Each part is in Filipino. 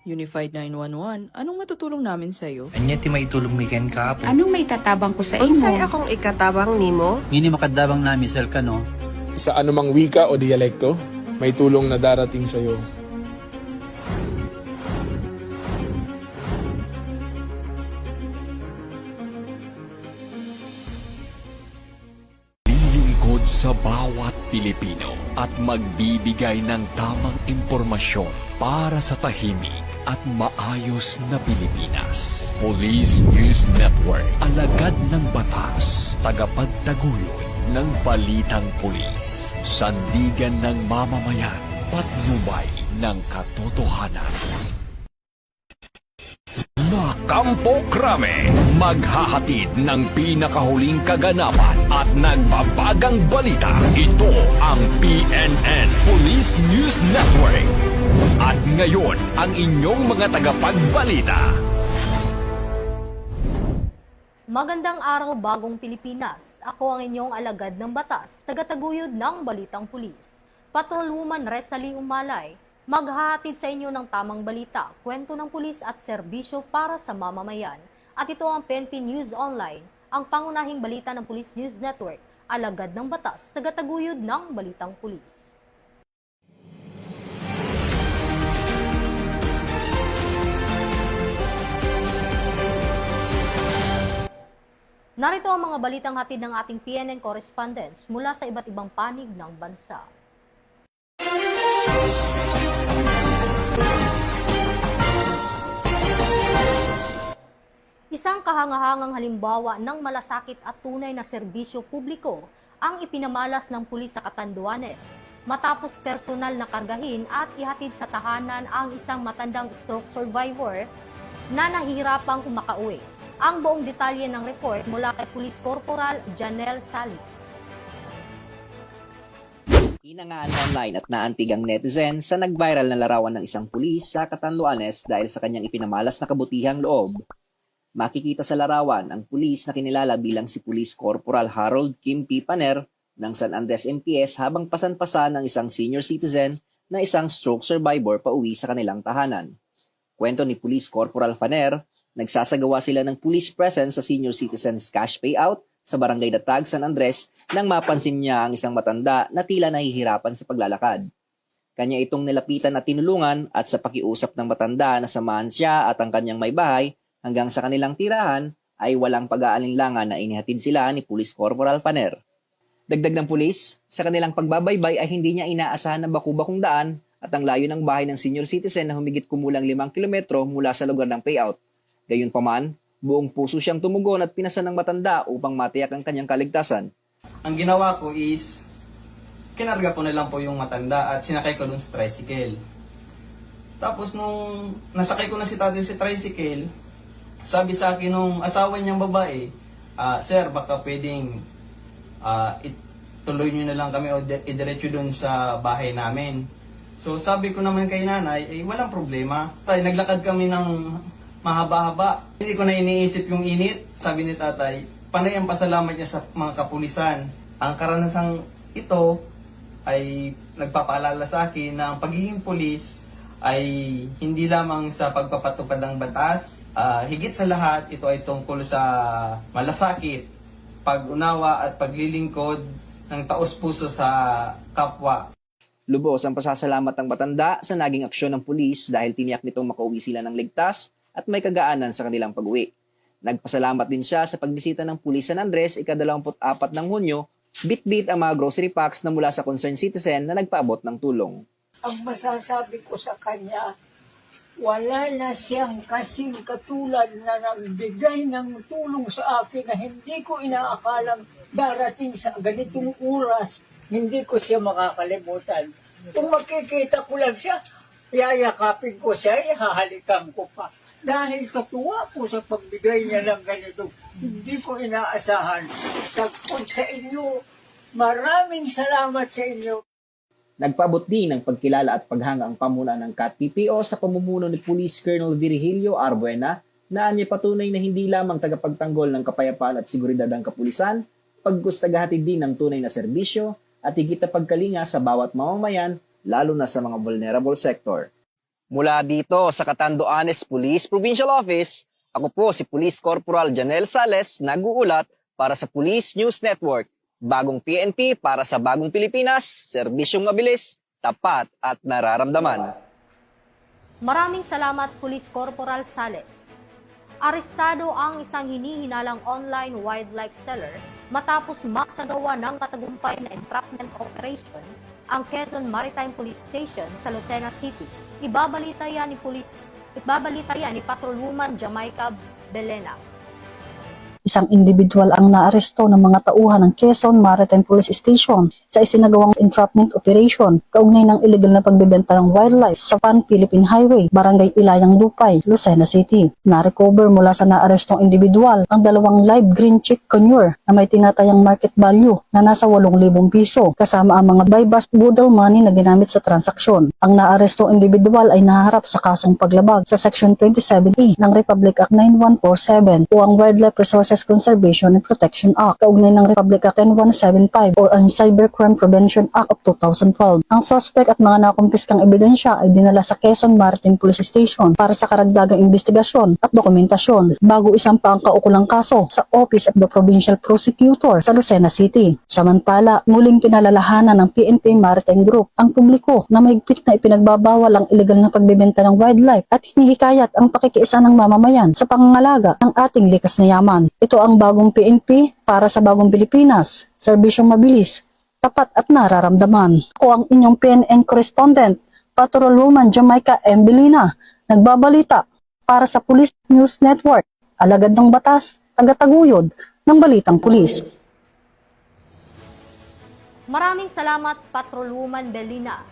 Unified 911, anong matutulong namin sa'yo? Anya ti may tulong mi ken kapo. Anong may tatabang ko sa Unsay imo? akong ikatabang nimo? Ngini makadabang na misel ka no. Sa anumang wika o dialekto, may tulong na darating sa iyo. Lilingkod sa bawat Pilipino at magbibigay ng tamang impormasyon para sa tahimik at maayos na Pilipinas. Police News Network, alagad ng batas, tagapagtaguyod ng balitang pulis, sandigan ng mamamayan, patnubay ng katotohanan. La Campo Crame, maghahatid ng pinakahuling kaganapan at nagbabagang balita. Ito ang PNN Police News Network. At ngayon, ang inyong mga tagapagbalita. Magandang araw, bagong Pilipinas. Ako ang inyong alagad ng batas, tagataguyod ng Balitang Pulis. Patrolwoman Resali Umalay, maghahatid sa inyo ng tamang balita, kwento ng pulis at serbisyo para sa mamamayan. At ito ang PNP News Online, ang pangunahing balita ng Police News Network, alagad ng batas, tagataguyod ng Balitang Pulis. Narito ang mga balitang hatid ng ating PNN correspondents mula sa iba't ibang panig ng bansa. Isang kahangahangang halimbawa ng malasakit at tunay na serbisyo publiko ang ipinamalas ng pulis sa Catanduanes matapos personal na kargahin at ihatid sa tahanan ang isang matandang stroke survivor na nahihirapang makauwi. Ang buong detalye ng report mula kay Police Corporal Janelle Salis. Hinangaan online at naantig ang netizen sa nag-viral na larawan ng isang pulis sa Catanduanes dahil sa kanyang ipinamalas na kabutihang loob. Makikita sa larawan ang pulis na kinilala bilang si Police Corporal Harold Kim P. Paner ng San Andres MPS habang pasan-pasan ng isang senior citizen na isang stroke survivor pauwi sa kanilang tahanan. Kwento ni Police Corporal Paner, nagsasagawa sila ng police presence sa senior citizens cash payout sa Barangay Datag, San Andres nang mapansin niya ang isang matanda na tila nahihirapan sa paglalakad. Kanya itong nilapitan at tinulungan at sa pakiusap ng matanda na samahan siya at ang kanyang may bahay hanggang sa kanilang tirahan ay walang pag-aalinlangan na inihatid sila ni Police Corporal Paner. Dagdag ng pulis, sa kanilang pagbabaybay ay hindi niya inaasahan na baku-bakong daan at ang layo ng bahay ng senior citizen na humigit kumulang 5 kilometro mula sa lugar ng payout. Gayunpaman, buong puso siyang tumugon at pinasan ng matanda upang matiyak ang kanyang kaligtasan. Ang ginawa ko is, kinarga ko na lang po yung matanda at sinakay ko dun sa tricycle. Tapos nung nasakay ko na si tatay sa tricycle, sabi sa akin nung asawa niyang babae, Sir, baka pwedeng ituloy nyo na lang kami o idiretso dun sa bahay namin. So sabi ko naman kay nanay, walang problema. Naglakad kami ng mahaba-haba. Hindi ko na iniisip yung init. Sabi ni tatay, panay ang pasalamat niya sa mga kapulisan. Ang karanasang ito ay nagpapaalala sa akin na ang pagiging pulis ay hindi lamang sa pagpapatupad ng batas. Higit sa lahat, ito ay tungkol sa malasakit, pag-unawa at paglilingkod ng taos-puso sa kapwa. Lubos ang pasasalamat ng matanda sa naging aksyon ng pulis dahil tiniyak nitong makauwi sila ng ligtas at may kagaanan sa kanilang pag-uwi. Nagpasalamat din siya sa pagbisita ng Pulis San Andres ika-24 ng Hunyo, bit-bit ang mga grocery packs na mula sa concerned citizen na nagpaabot ng tulong. Ang masasabi ko sa kanya, wala na siyang kasing katulad na nagbigay ng tulong sa akin na hindi ko inaakalang darating sa ganitong oras, hindi ko siya makakalimutan. Kung makikita ko lang siya, yayakapin ko siya, hahalikan ko pa. Dahil katuwa ko sa pagbigay niya ng ganito, hindi ko inaasahan. Sagpod sa inyo, maraming salamat sa inyo. Nagpaabot din ng pagkilala at paghanga ang pamunuan ng CAT-PPO sa pamumuno ni Police Colonel Virgilio Arbuena na anya patunay na hindi lamang tagapagtanggol ng kapayapaan at seguridad ang kapulisan, pagkustagahatid din ng tunay na serbisyo at higit na pagkalinga sa bawat mamamayan, lalo na sa mga vulnerable sector. Mula dito sa Catanduanes Police Provincial Office, ako po si Police Corporal Janel Sales, nag-uulat para sa Police News Network. Bagong PNP para sa bagong Pilipinas, serbisyong mabilis, tapat at nararamdaman. Maraming salamat, Police Corporal Sales. Arestado ang isang hinihinalang online wildlife seller matapos magsagawa ng katagumpay na entrapment operation ang Quezon Maritime Police Station sa Lucena City. Ibabalita yan ni Patrolwoman Jamaica Belena. Isang individual ang naaresto ng mga tauhan ng Quezon Maritime Police Station sa isinagawang entrapment operation kaugnay ng illegal na pagbebenta ng wildlife sa Pan-Philippine Highway, Barangay Ilayang Lupay, Lucena City. Na-recover mula sa naarestong individual ang dalawang live green chick conure na may tinatayang market value na nasa 8,000 piso kasama ang mga buy-bust boodle money na ginamit sa transaksyon. Ang naarestong individual ay naharap sa kasong paglabag sa Section 27E ng Republic Act 9147 o ang Wildlife Resources Conservation and Protection Act, kaugnay ng Republic Act 10175 o ang Cybercrime Prevention Act of 2012. Ang suspect at mga nakumpiskang ebidensya ay dinala sa Quezon Maritime Police Station para sa karagdagang investigasyon at dokumentasyon bago isampa ang kaukulang kaso sa Office of the Provincial Prosecutor sa Lucena City. Samantala, muling pinalalahanan ng PNP Maritime Group ang publiko na mahigpit na ipinagbabawal ang illegal na pagbebenta ng wildlife at hinihikayat ang pakikiisa ng mamamayan sa pangangalaga ng ating likas na yaman. Ito ang bagong PNP para sa bagong Pilipinas, serbisyong mabilis, tapat at nararamdaman. Ako ang inyong PNN correspondent, Patrolwoman Jamaica Belena, nagbabalita para sa Police News Network, alagad ng batas, tagataguyod ng balitang pulis. Maraming salamat, Patrolwoman Belena.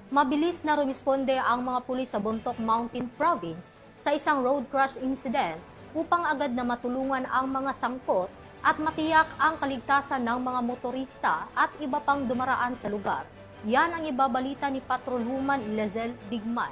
Mabilis na rumisponde ang mga pulis sa Bontoc Mountain Province sa isang road crash incident upang agad na matulungan ang mga sangkot at matiyak ang kaligtasan ng mga motorista at iba pang dumaraan sa lugar. Yan ang ibabalita ni Patrolwoman Lizelle Digman.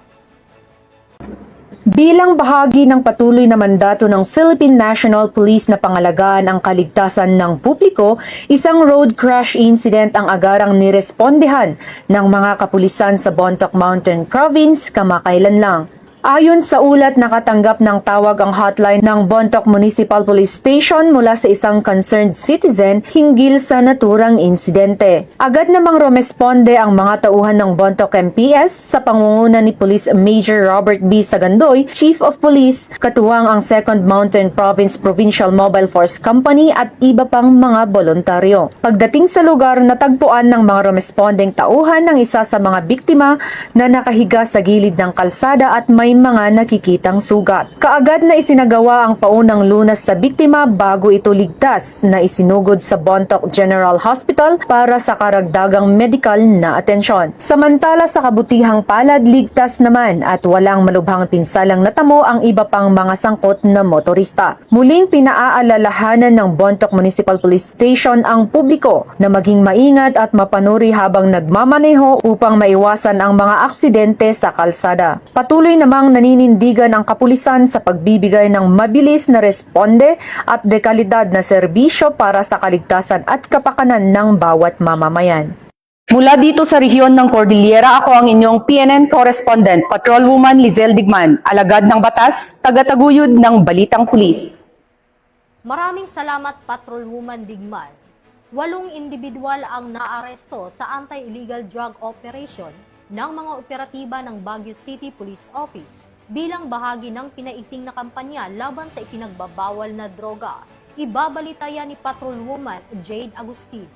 Bilang bahagi ng patuloy na mandato ng Philippine National Police na pangalagaan ang kaligtasan ng publiko, isang road crash incident ang agarang nirespondehan ng mga kapulisan sa Bontoc Mountain Province kamakailan lang. Ayon sa ulat, nakatanggap ng tawag ang hotline ng Bontoc Municipal Police Station mula sa isang concerned citizen hinggil sa naturang insidente. Agad namang rumesponde ang mga tauhan ng Bontoc MPS sa pangunguna ni Police Major Robert B. Sagandoy, Chief of Police, katuwang ang 2nd Mountain Province Provincial Mobile Force Company at iba pang mga voluntaryo. Pagdating sa lugar, natagpuan ng mga rumespondeng tauhan ng isa sa mga biktima na nakahiga sa gilid ng kalsada at may mga nakikitang sugat. Kaagad na isinagawa ang paunang lunas sa biktima bago ito ligtas na isinugod sa Bontoc General Hospital para sa karagdagang medical na atensyon. Samantala sa kabutihang palad, ligtas naman at walang malubhang pinsalang natamo ang iba pang mga sangkot na motorista. Muling pinaaalalahanan ng Bontoc Municipal Police Station ang publiko na maging maingat at mapanuri habang nagmamaneho upang maiwasan ang mga aksidente sa kalsada. Patuloy namang naninindigan ang kapulisan sa pagbibigay ng mabilis na responde at dekalidad na serbisyo para sa kaligtasan at kapakanan ng bawat mamamayan. Mula dito sa rehiyon ng Cordillera, ako ang inyong PNN correspondent, Patrolwoman Lizelle Digman, alagad ng batas, tagataguyod ng balitang pulis. Maraming salamat, Patrolwoman Digman. 8 individual ang naaresto sa anti-illegal drug operation ng mga operatiba ng Baguio City Police Office bilang bahagi ng pinaiting na kampanya laban sa ipinagbabawal na droga. Ibabalita yan ni Patrolwoman Jade Agustin.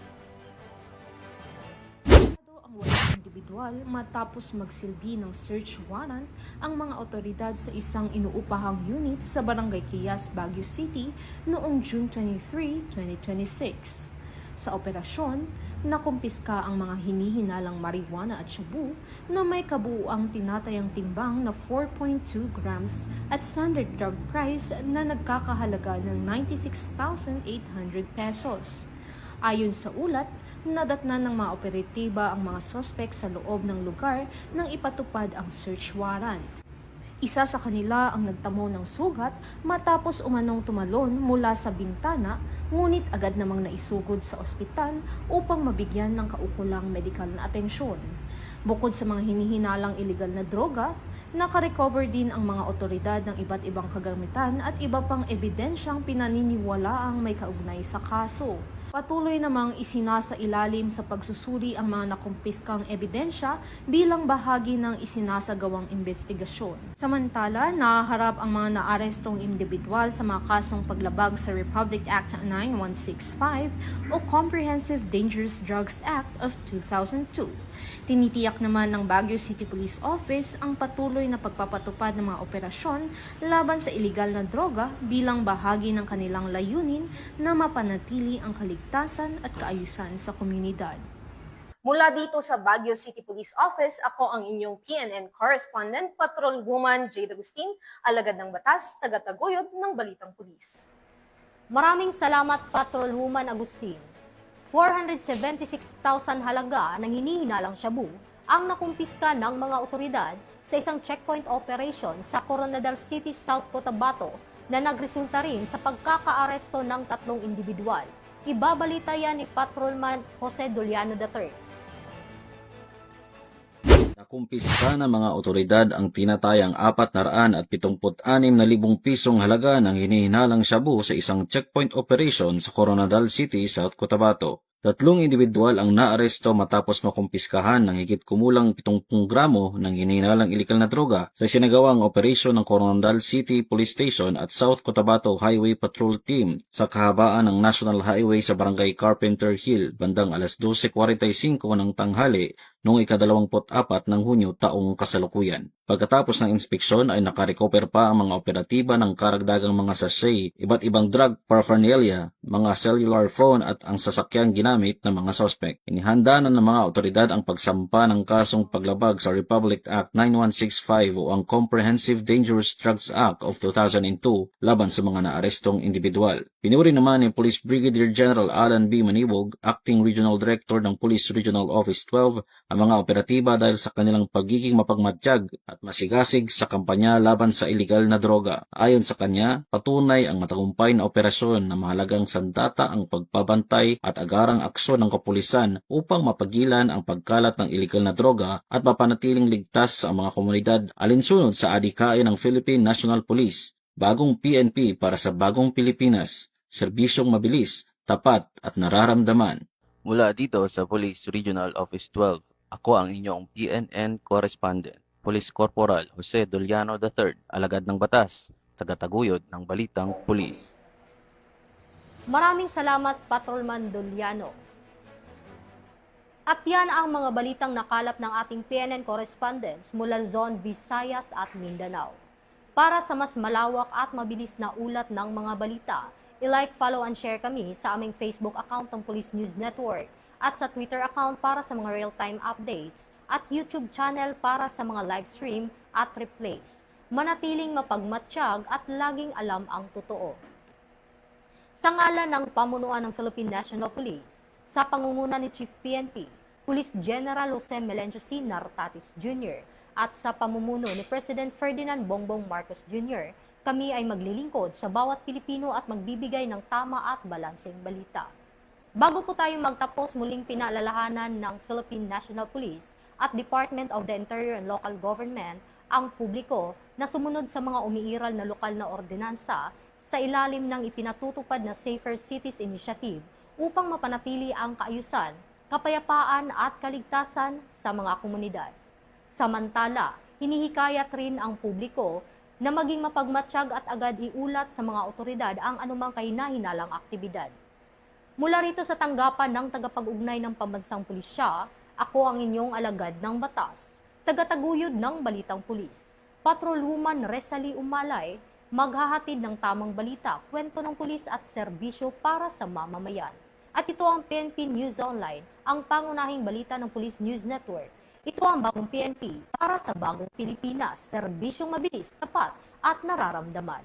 Ang 8 individual matapos magsilbi ng search warrant ang mga otoridad sa isang inuupahang unit sa Barangay Quillas, Baguio City noong June 23, 2026. Sa operasyon, nakumpiska ang mga hinihinalang marijuana at shabu na may kabuuang tinatayang timbang na 4.2 grams at standard drug price na nagkakahalaga ng 96,800 pesos. Ayon sa ulat, nadatnan ng mga operatiba ang mga sospek sa loob ng lugar nang ipatupad ang search warrant. Isa sa kanila ang nagtamo ng sugat matapos umanong tumalon mula sa bintana, ngunit agad namang naisugod sa ospital upang mabigyan ng kaukulang medikal na atensyon. Bukod sa mga hinihinalang iligal na droga, Nakarecover din ang mga otoridad ng iba't ibang kagamitan at iba pang ebidensyang pinaniniwalaang may kaugnay sa kaso. Patuloy namang isinasailalim sa pagsusuri ang mga nakumpiskang ebidensya bilang bahagi ng isinasagawang investigasyon. Samantala, nahaharap ang mga naarestong individual sa mga kasong paglabag sa Republic Act 9165 o Comprehensive Dangerous Drugs Act of 2002. Tinitiyak naman ng Baguio City Police Office ang patuloy na pagpapatupad ng mga operasyon laban sa iligal na droga bilang bahagi ng kanilang layunin na mapanatili ang kaligtasan at kaayusan sa komunidad. Mula dito sa Baguio City Police Office, ako ang inyong PNN correspondent, Patrolwoman Jade Agustin, alagad ng batas, tagataguyod ng Balitang Pulis. Maraming salamat, Patrolwoman Agustin. 476,000 halaga ng hinihinalang shabu ang nakumpiska ng mga otoridad sa isang checkpoint operation sa Coronadal City, South Cotabato na nagresulta rin sa pagkakaaresto ng 3 individual. Ibabalita yan ni Patrolman Jose Doliano III. Nakumpiska ng mga otoridad ang tinatayang 476,000 pisong halaga ng hinihinalang shabu sa isang checkpoint operation sa Coronadal City, South Cotabato. 3 individual ang naaresto matapos makumpiskahan ng higit kumulang 70 gramo ng hinihinalang ilegal na droga sa isinagawang operasyon ng Coronadal City Police Station at South Cotabato Highway Patrol Team sa kahabaan ng National Highway sa Barangay Carpenter Hill bandang alas 12:45 ng tanghali noong ika-24 ng Hunyo taong kasalukuyan. Pagkatapos ng inspeksyon ay nakarecover pa ang mga operatiba ng karagdagang mga sachet, iba't ibang drug paraphernalia, mga cellular phone at ang sasakyang ginamit ng mga suspect. Inihanda na ng mga otoridad ang pagsampa ng kasong paglabag sa Republic Act 9165 o ang Comprehensive Dangerous Drugs Act of 2002 laban sa mga naarestong individual. Pinuri naman ni Police Brigadier General Alan B. Maniwog, Acting Regional Director ng Police Regional Office 12, ang mga operatiba dahil sa kanilang pagiging mapagmatsyag at masigasig sa kampanya laban sa iligal na droga. Ayon sa kanya, patunay ang matagumpay na operasyon na mahalagang sandata ang pagpabantay at agarang aksyon ng kapulisan upang mapagilan ang pagkalat ng iligal na droga at mapanatiling ligtas ang mga komunidad alinsunod sa adhikain ng Philippine National Police. Bagong PNP para sa bagong Pilipinas, serbisyong mabilis, tapat at nararamdaman. Mula dito sa Police Regional Office 12, ako ang inyong PNN correspondent, Police Corporal Jose Doliano III, alagad ng batas, tagataguyod ng Balitang Pulis. Maraming salamat, Patrolman Doliano. At yan ang mga balitang nakalap ng ating PNN correspondents mula Luzon, Visayas at Mindanao. Para sa mas malawak at mabilis na ulat ng mga balita, i-like, follow and share kami sa aming Facebook account ng Police News Network at sa Twitter account para sa mga real-time updates at YouTube channel para sa mga live stream at replays. Manatiling mapagmatsyag at laging alam ang totoo. Sa ngalan ng pamunuan ng Philippine National Police, sa pangunguna ni Chief PNP, Police General Jose Melencio C. Nartatis Jr. at sa pamumuno ni President Ferdinand Bongbong Marcos Jr., kami ay maglilingkod sa bawat Pilipino at magbibigay ng tama at balanseng balita. Bago po tayo magtapos, muling pinaalalahanan ng Philippine National Police at Department of the Interior and Local Government ang publiko na sumunod sa mga umiiral na lokal na ordinansa sa ilalim ng ipinatutupad na Safer Cities Initiative upang mapanatili ang kaayusan, kapayapaan at kaligtasan sa mga komunidad. Samantala, hinihikayat rin ang publiko na maging mapagmatsyag at agad iulat sa mga otoridad ang anumang kahina-hinalang aktibidad. Mula rito sa tanggapan ng tagapag-ugnay ng Pambansang Pulisya, ako ang inyong alagad ng batas, tagataguyod ng Balitang Pulis, Patrolwoman Resalie Umalay, maghahatid ng tamang balita, kwento ng pulis at serbisyo para sa mamamayan. At ito ang PNP News Online, ang pangunahing balita ng Police News Network. Ito ang bagong PNP para sa bagong Pilipinas, serbisyong mabilis, tapat at nararamdaman.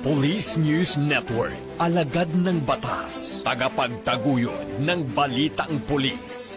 Police News Network, alagad ng batas, tagapagtaguyod ng Balitang Pulis.